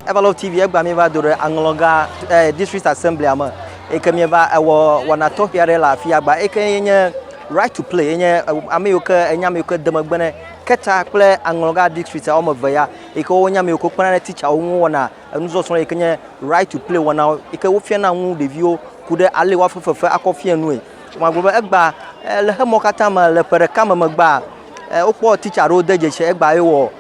Everlove TV egba mi ba dore Anloga district assembly ama ekemi ba wana to hiare la afia gba ekenye right to play enye ameyoka enyameyoka demagbene Keta kple Anloga district o mavaya eko onyameyoka kpana teacher wo wana enuzo so ekenye right to play wana eke wo fia na wu devio kude ale wa fefefe akofia nu magbo egba le hemokata ma le pere kama magba okpo teacher ro dejeche egba ewo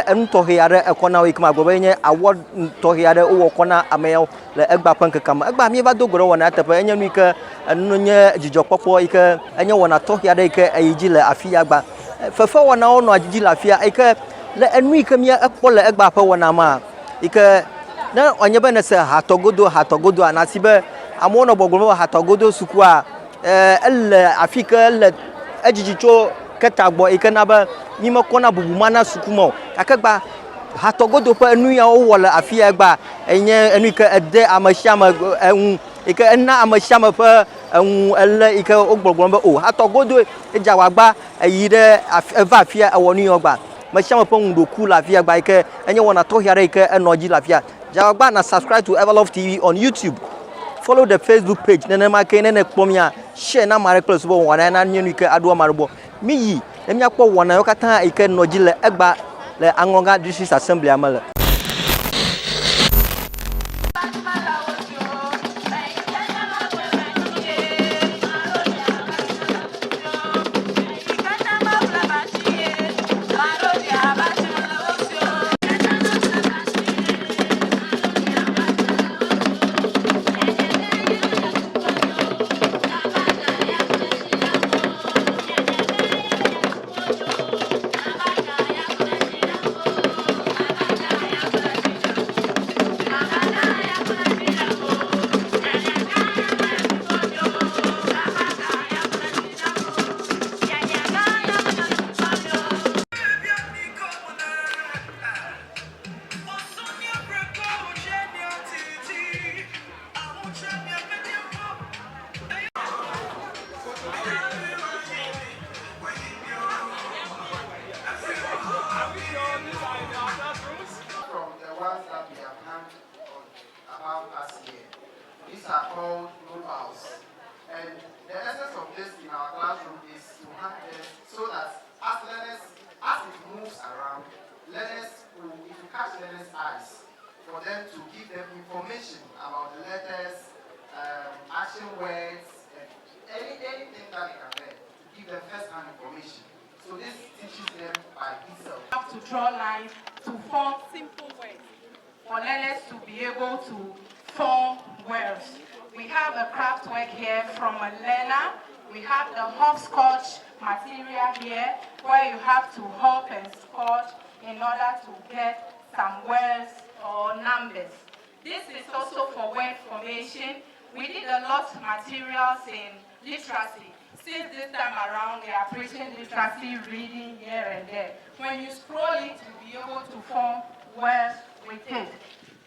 enu tohiare ekona wikma gobenye award tohiare o kona ameyo le egba pankekam egba mi ba dogoro wona tepe enye nu ike enu nye jijokpopo ike enye wona tohiare ike eyiji le afia gba fefe wona ono ajiji le afia ike le enu ike mi ekpo le egba pa wona ma ike na onye be na se hatogodo anasibe amono gbogbo hatogodo sukua elle afika le ejiji cho Keta gbo ikena ba ni makona bubumana sukumo akagba hatogodo pa enu ya wo wala afia gba enye enu ke ede amashama ike enna amashama pa elle ike ogbogbomba o hatogodo ejawa gba eyire eva afia ewonu yogba mashama pa ndoku la afia gba ike enye wona to hiare ike enoji la afia jawa gba na subscribe to Everlove TV on YouTube. Follow the Facebook page nene make nene kpomia share na mare plus bo wana na nyenu ike ado marbo mi yi emi akpo wana yokata ike noji le egba le Anloga district assembly amale These are called Municipals, and the essence of this in our classroom is to have this so that as learners, as it moves around, learners will, it will catch learners' eyes for them to give them information about the letters, action words, and anything that they can learn, to give them first-hand information. So this teaches them by itself. You have to draw lines to form simple words for learners to be able to form words. We have a craft work here from a learner. We have the hopscotch material here where you have to hop and scotch in order to get some words or numbers. This is also for word formation. We did a lot of materials in literacy. Since this time around, we are preaching literacy, reading here and there. When you scroll it, you'll be able to form words with it.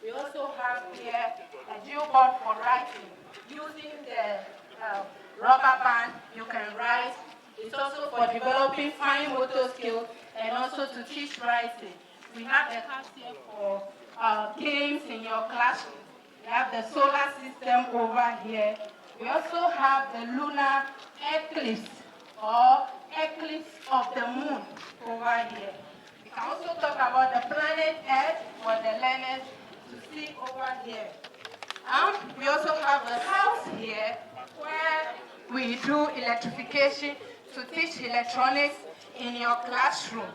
We also have here a geoboard for writing. Using the rubber band, you can write. It's also for developing fine motor skills and also to teach writing. We have the cards here for games in your classroom. We have the solar system over here. We also have the lunar eclipse or eclipse of the moon over here. We can also talk about the planet Earth for the learners to see over here. We also have a house here where we do electrification to teach electronics in your classroom.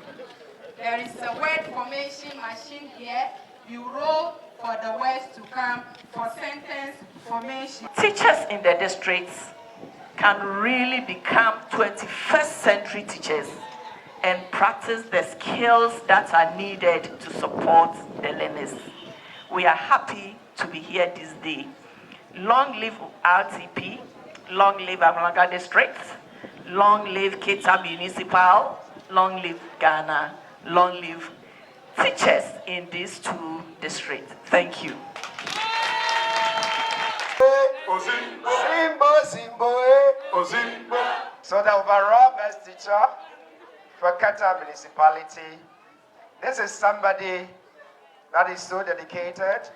There is a word formation machine here. You roll for the words to come for sentence formation. Teachers in the districts can really become 21st century teachers and practice the skills that are needed to support the learners. We are happy to be here this day. Long live RTP, long live Anloga District, long live Keta Municipal, long live Ghana, long live teachers in these two districts. Thank you. Simbo, Simbo, So the overall best teacher for Keta Municipality, this is somebody that is so dedicated,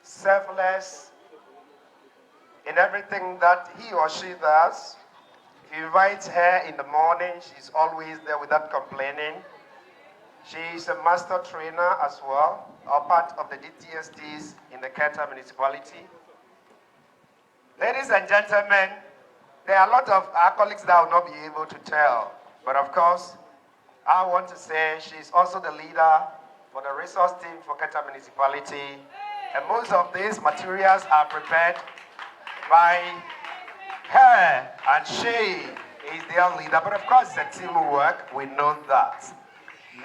selfless in everything that he or she does. If you invite her in the morning, she's always there without complaining. She is a master trainer as well, or part of the DTSTs in the Keta Municipality. Ladies and gentlemen, there are a lot of our colleagues that will not be able to tell, but of course, I want to say she's also the leader for the resource team for Keta Municipality, and most of these materials are prepared by her, and she is their leader, but of course it's a teamwork, we know that.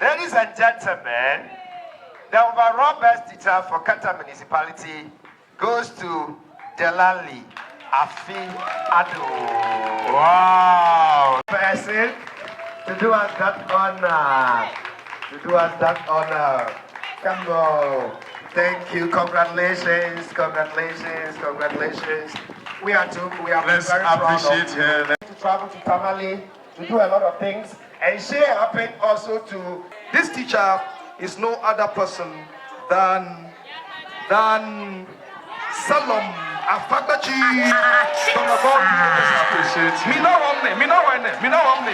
Ladies and gentlemen, the overall best teacher for Keta Municipality goes to Delali Afi Ado. Wow! Person to do us that honor. Come on. Thank you. Congratulations. We are Let's very proud appreciate of her. you. To travel to Tamale, to do a lot of things, and she happened also to. This teacher is no other person than Salom Afagbachi. Get ready for me.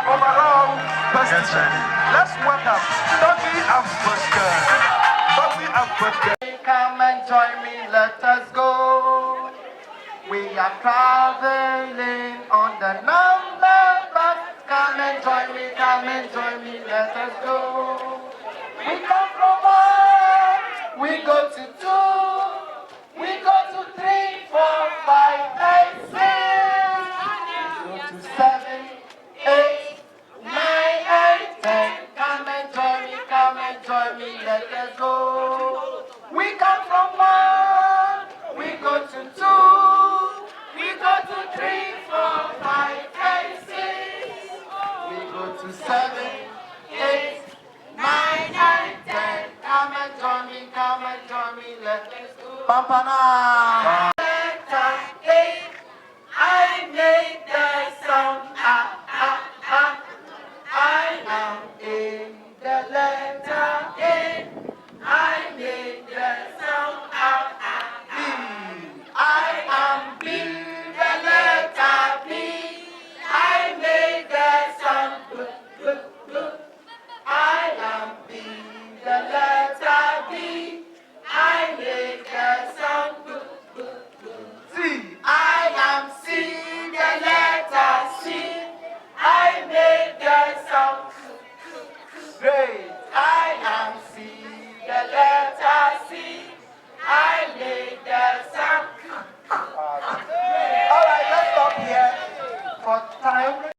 Overall, best teacher. Let's welcome Doggy Afagbachi. Come and join me, let us go. We are traveling on the number bus. Come and join me, let us go. We come from 1, we go to 2, we go to 3, 4, 5, and 6. We go to 7, 8, 9, and 10. Come and join me, let us go. We come from 1, we go to 2, we go to 3, 4, 5, and 6. We go to 7, 8, 9, and 10. Come and join me, let us go. Pampana!